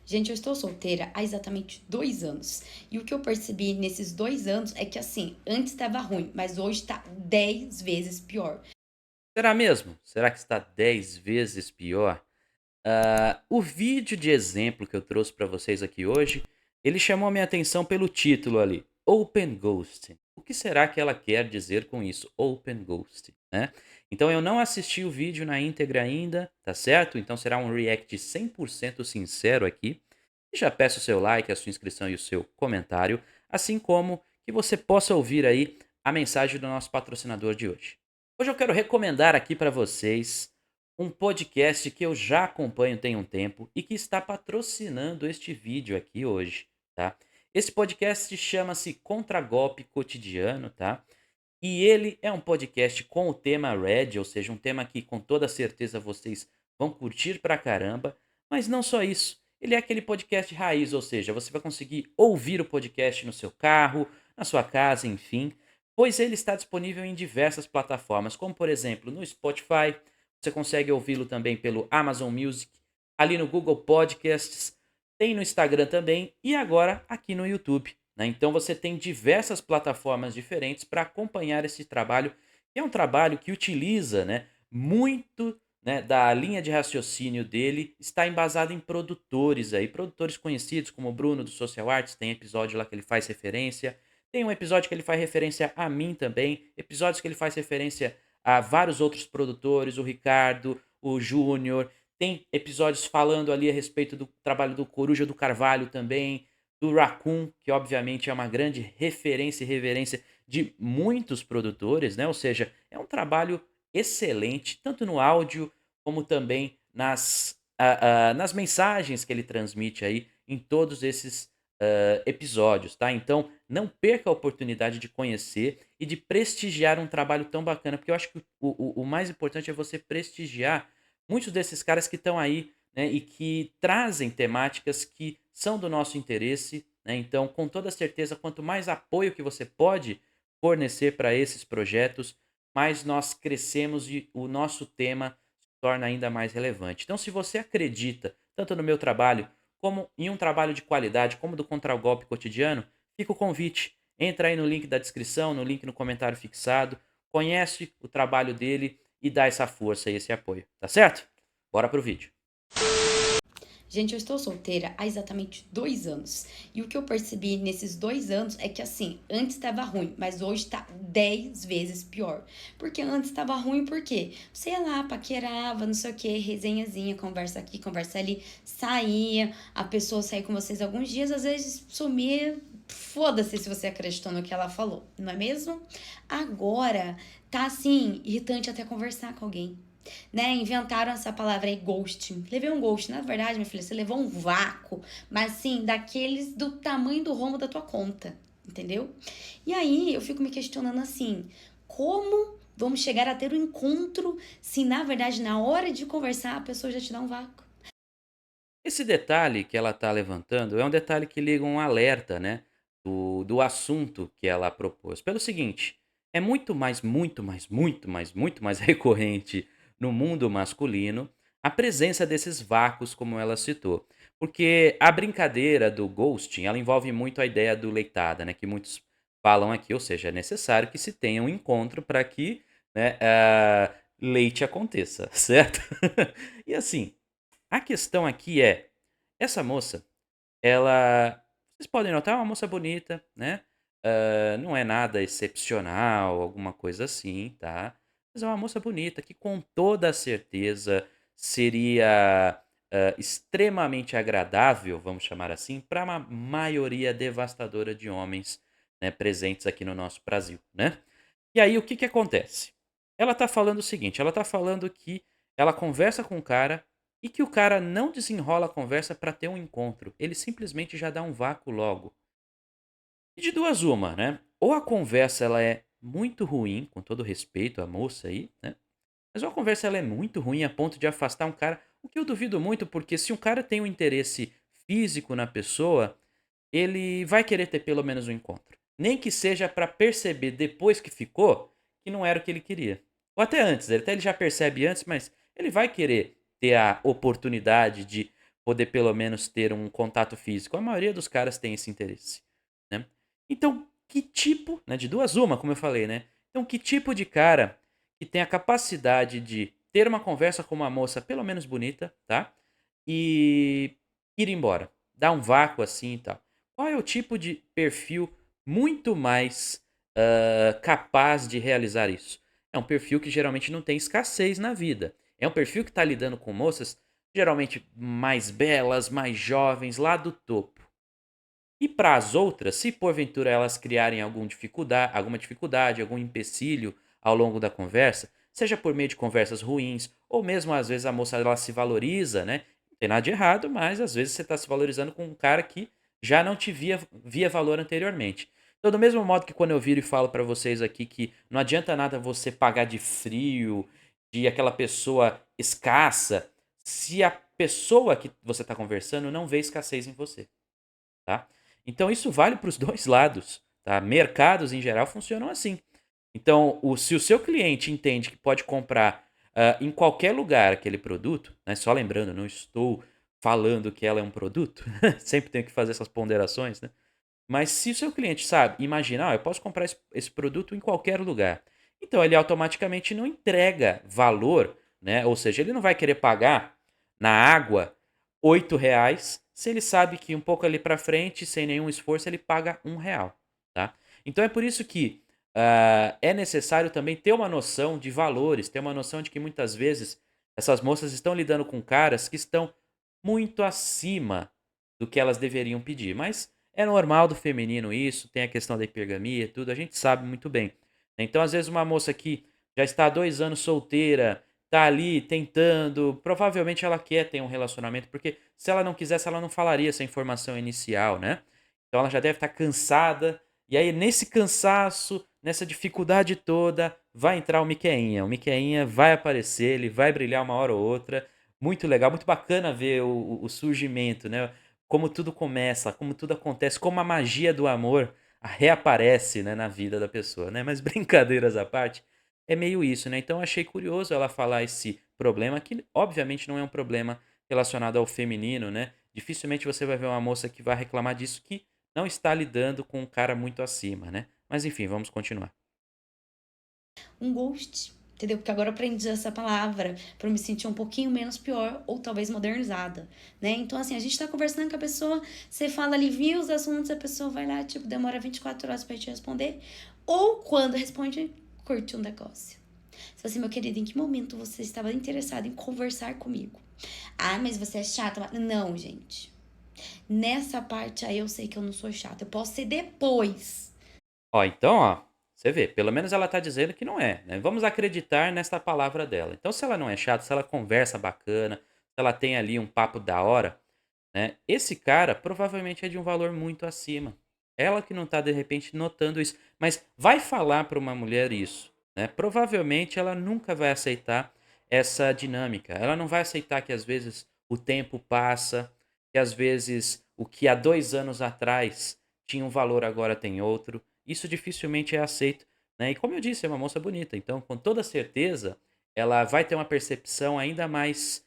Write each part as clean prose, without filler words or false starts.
Gente, eu estou solteira há exatamente 2 anos. E o que eu percebi nesses 2 anos é que, assim, antes estava ruim, mas hoje tá 10 vezes pior. Será mesmo? Será que está 10 vezes pior? O vídeo de exemplo que eu trouxe para vocês aqui hoje, ele chamou a minha atenção pelo título ali, Open Ghosting. O que será que ela quer dizer com isso, Open Ghosting, né? Então eu não assisti o vídeo na íntegra ainda, tá certo? Então será um react 100% sincero aqui. E já peço o seu like, a sua inscrição e o seu comentário, assim como que você possa ouvir aí a mensagem do nosso patrocinador de hoje. Hoje eu quero recomendar aqui para vocês um podcast que eu já acompanho tem um tempo e que está patrocinando este vídeo aqui hoje, tá? Esse podcast chama-se Contragolpe Cotidiano, tá? E ele é um podcast com o tema Red, ou seja, um tema que com toda certeza vocês vão curtir pra caramba, mas não só isso. Ele é aquele podcast raiz, ou seja, você vai conseguir ouvir o podcast no seu carro, na sua casa, enfim, pois ele está disponível em diversas plataformas, como por exemplo no Spotify, você consegue ouvi-lo também pelo Amazon Music, ali no Google Podcasts, tem no Instagram também e agora aqui no YouTube, né? Então você tem diversas plataformas diferentes para acompanhar esse trabalho, que é um trabalho que utiliza, né, muito, né, da linha de raciocínio dele, está embasado em produtores aí, produtores conhecidos como o Bruno do Social Arts, tem episódio lá que ele faz referência, tem um episódio que ele faz referência a mim também, episódios que ele faz referência a vários outros produtores, o Ricardo, o Júnior, tem episódios falando ali a respeito do trabalho do Coruja do Carvalho também, do Raccoon, que obviamente é uma grande referência e reverência de muitos produtores, né? Ou seja, é um trabalho excelente, tanto no áudio como também nas mensagens que ele transmite aí em todos esses episódios, tá? Então, não perca a oportunidade de conhecer e de prestigiar um trabalho tão bacana, porque eu acho que o mais importante é você prestigiar muitos desses caras que estão aí, né, e que trazem temáticas que são do nosso interesse, né? Então, com toda certeza, quanto mais apoio que você pode fornecer para esses projetos, mais nós crescemos e o nosso tema se torna ainda mais relevante. Então, se você acredita tanto no meu trabalho como em um trabalho de qualidade, como do Contragolpe Cotidiano, fica o convite. Entra aí no link da descrição, no link no comentário fixado, conhece o trabalho dele e dá essa força e esse apoio, tá certo? Bora pro vídeo. Gente, eu estou solteira há exatamente 2 anos. E o que eu percebi nesses 2 anos é que, assim, antes estava ruim, mas hoje tá 10 vezes pior. Porque antes estava ruim porque você ia lá, paquerava, não sei o que, resenhazinha, conversa aqui, conversa ali, saía, a pessoa saía com vocês alguns dias, às vezes sumia. Foda-se se você acreditou no que ela falou, não é mesmo? Agora tá assim, irritante até conversar com alguém, né? Inventaram essa palavra aí, ghosting. Levei um ghost. Na verdade, minha filha, você levou um vácuo, mas assim, daqueles do tamanho do rombo da tua conta, entendeu? E aí eu fico me questionando assim, como vamos chegar a ter um encontro se na verdade na hora de conversar a pessoa já te dá um vácuo? Esse detalhe que ela está levantando é um detalhe que liga um alerta, né, do assunto que ela propôs. Pelo seguinte, é muito mais recorrente no mundo masculino a presença desses vácuos, como ela citou. Porque a brincadeira do ghosting, ela envolve muito a ideia do leitada, né, que muitos falam aqui, ou seja, é necessário que se tenha um encontro para que, né, leite aconteça, certo? E assim, a questão aqui é, essa moça, ela vocês podem notar, é uma moça bonita, né, não é nada excepcional, alguma coisa assim, tá. Mas é uma moça bonita que com toda certeza seria, extremamente agradável, vamos chamar assim, para uma maioria devastadora de homens, né, presentes aqui no nosso Brasil, né. E aí o que que acontece? Ela tá falando o seguinte, ela tá falando que ela conversa com o cara e que o cara não desenrola a conversa para ter um encontro, ele simplesmente já dá um vácuo logo. E de duas uma, né, ou a conversa ela é muito ruim, com todo respeito à moça aí, né, mas ou a conversa ela é muito ruim a ponto de afastar um cara, o que eu duvido muito, porque se um cara tem um interesse físico na pessoa, ele vai querer ter pelo menos um encontro. Nem que seja para perceber depois que ficou, que não era o que ele queria. Ou até antes, até ele já percebe antes, mas ele vai querer ter a oportunidade de poder pelo menos ter um contato físico. A maioria dos caras tem esse interesse, né. Então, que tipo, né, de duas uma, como eu falei, né. Então, que tipo de cara que tem a capacidade de ter uma conversa com uma moça pelo menos bonita, tá, e ir embora, dar um vácuo assim e tal. Qual é o tipo de perfil muito mais, capaz de realizar isso? É um perfil que geralmente não tem escassez na vida. É um perfil que está lidando com moças geralmente mais belas, mais jovens, lá do topo. E para as outras, se porventura elas criarem alguma dificuldade, algum empecilho ao longo da conversa, seja por meio de conversas ruins, ou mesmo às vezes a moça ela se valoriza, né? Não tem nada de errado, mas às vezes você está se valorizando com um cara que já não te via valor anteriormente. Então, do mesmo modo que quando eu viro e falo para vocês aqui que não adianta nada você pagar de frio, de aquela pessoa escassa, se a pessoa que você está conversando não vê escassez em você, tá? Então isso vale para os 2 lados, tá? Mercados em geral funcionam assim. Então, se o seu cliente entende que pode comprar, em qualquer lugar aquele produto, né, só lembrando, não estou falando que ela é um produto, sempre tenho que fazer essas ponderações, né. Mas se o seu cliente sabe imagina: "Ah, eu posso comprar esse produto em qualquer lugar", então ele automaticamente não entrega valor, né, ou seja, ele não vai querer pagar na água R$ 8 se ele sabe que um pouco ali para frente, sem nenhum esforço, ele paga R$ 1, tá. Então é por isso que, é necessário também ter uma noção de valores, ter uma noção de que muitas vezes essas moças estão lidando com caras que estão muito acima do que elas deveriam pedir, mas é normal do feminino isso, tem a questão da hipergamia e tudo, a gente sabe muito bem. Então, às vezes, uma moça que já está há 2 anos solteira, tá ali tentando, provavelmente ela quer ter um relacionamento, porque se ela não quisesse, ela não falaria essa informação inicial, né. Então ela já deve estar cansada, e aí nesse cansaço, nessa dificuldade toda, vai entrar o Miqueinha vai aparecer, ele vai brilhar uma hora ou outra, muito legal, muito bacana ver o surgimento, né, como tudo começa, como tudo acontece, como a magia do amor reaparece, né, na vida da pessoa, né. Mas brincadeiras à parte, é meio isso, né. Então eu achei curioso ela falar esse problema que obviamente não é um problema relacionado ao feminino, né. Dificilmente você vai ver uma moça que vai reclamar disso que não está lidando com um cara muito acima, né. Mas enfim, vamos continuar. Um ghost, entendeu? Porque agora eu aprendi essa palavra pra eu me sentir um pouquinho menos pior ou talvez modernizada, né? Então, assim, a gente tá conversando com a pessoa, você fala ali, viu os assuntos, a pessoa vai lá, tipo, demora 24 horas pra te responder. Ou quando responde, curte um negócio. Você fala assim, meu querido, em que momento você estava interessado em conversar comigo? Ah, mas você é chata. Não, gente. Nessa parte aí eu sei que eu não sou chata. Eu posso ser depois. Ó, então, ó, você vê, pelo menos ela tá dizendo que não é, né. Vamos acreditar nesta palavra dela. Então se ela não é chata, se ela conversa bacana, se ela tem ali um papo da hora, né, esse cara provavelmente é de um valor muito acima. Ela que não tá, de repente, notando isso. Mas vai falar para uma mulher isso, né, provavelmente ela nunca vai aceitar essa dinâmica. Ela não vai aceitar que às vezes o tempo passa, que às vezes o que há 2 anos atrás tinha um valor agora tem outro. Isso dificilmente é aceito, né. E como eu disse, é uma moça bonita, então com toda certeza ela vai ter uma percepção ainda mais,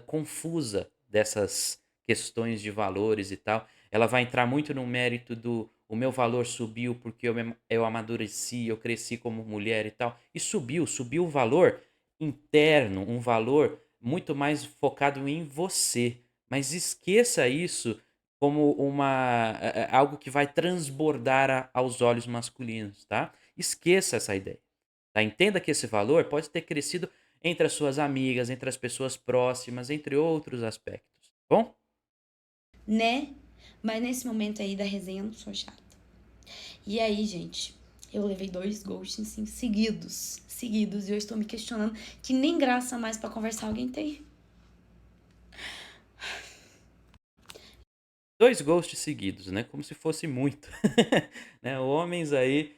confusa dessas questões de valores e tal. Ela vai entrar muito no mérito do o meu valor subiu porque eu amadureci, eu cresci como mulher e tal. E subiu o valor interno, um valor muito mais focado em você. Mas esqueça isso como algo que vai transbordar aos olhos masculinos, tá? Esqueça essa ideia, tá? Entenda que esse valor pode ter crescido entre as suas amigas, entre as pessoas próximas, entre outros aspectos, tá bom? Né? Mas nesse momento aí da resenha eu não sou chata. E aí, gente, eu levei 2 ghosts assim, seguidos. Seguidos. E eu estou me questionando que nem graça mais pra conversar alguém tem. 2 ghosts seguidos, né, como se fosse muito, né, homens aí,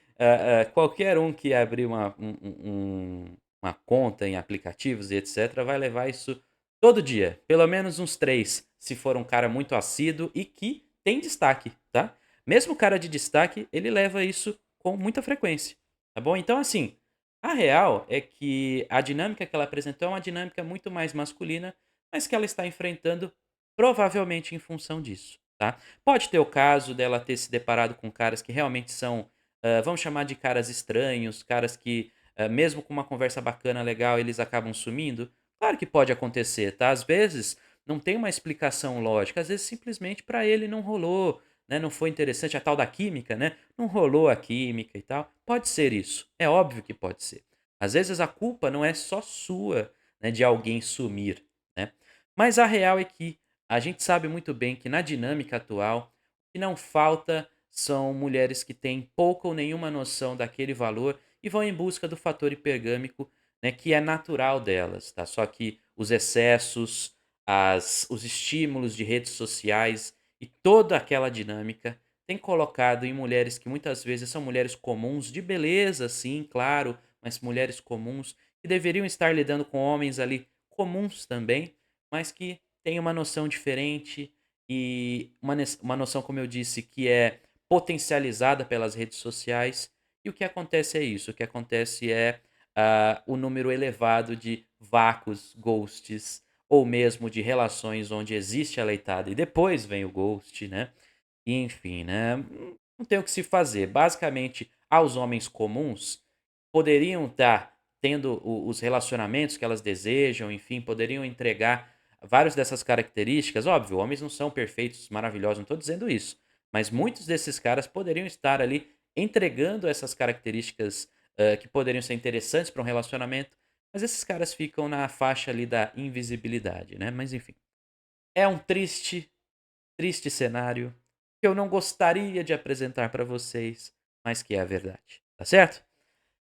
qualquer um que abrir uma conta em aplicativos e etcétera, vai levar isso todo dia, pelo menos uns 3, se for um cara muito assíduo e que tem destaque, tá. Mesmo o cara de destaque, ele leva isso com muita frequência, tá bom. Então assim, a real é que a dinâmica que ela apresentou é uma dinâmica muito mais masculina, mas que ela está enfrentando Provavelmente em função disso, tá? Pode ter o caso dela ter se deparado com caras que realmente são, vamos chamar de caras estranhos, caras que, mesmo com uma conversa bacana, legal, eles acabam sumindo. Claro que pode acontecer, tá? Às vezes não tem uma explicação lógica, às vezes simplesmente para ele não rolou, né? Não foi interessante a tal da química, né? Não rolou a química e tal. Pode ser isso, é óbvio que pode ser. Às vezes a culpa não é só sua, né, de alguém sumir, né? Mas a real é que a gente sabe muito bem que na dinâmica atual, o que não falta são mulheres que têm pouca ou nenhuma noção daquele valor e vão em busca do fator hipergâmico, né, que é natural delas, tá? Só que os excessos, os estímulos de redes sociais e toda aquela dinâmica tem colocado em mulheres que muitas vezes são mulheres comuns, de beleza, sim, claro, mas mulheres comuns, que deveriam estar lidando com homens ali comuns também, mas que têm uma noção diferente e uma noção, como eu disse, que é potencializada pelas redes sociais. E o que acontece é isso: o que acontece é o número elevado de vácuos, ghosts, ou mesmo de relações onde existe a leitada e depois vem o ghost, né? E enfim, né? Não tem o que se fazer. Basicamente, aos homens comuns poderiam estar tendo os relacionamentos que elas desejam, enfim, poderiam entregar várias dessas características. Óbvio, homens não são perfeitos, maravilhosos, não estou dizendo isso. Mas muitos desses caras poderiam estar ali entregando essas características que poderiam ser interessantes para um relacionamento, mas esses caras ficam na faixa ali da invisibilidade, né? Mas enfim, é um triste, triste cenário que eu não gostaria de apresentar para vocês, mas que é a verdade, tá certo?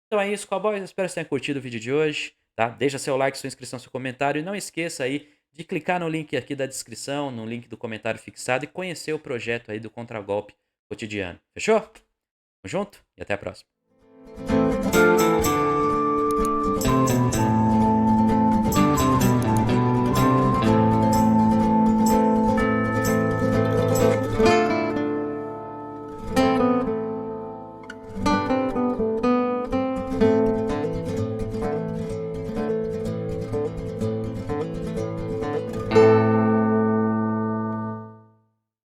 Então é isso, cowboys. Espero que vocês tenham curtido o vídeo de hoje, tá? Deixa seu like, sua inscrição, seu comentário e não esqueça aí de clicar no link aqui da descrição, no link do comentário fixado e conhecer o projeto aí do Contragolpe Cotidiano. Fechou? Tamo junto e até a próxima.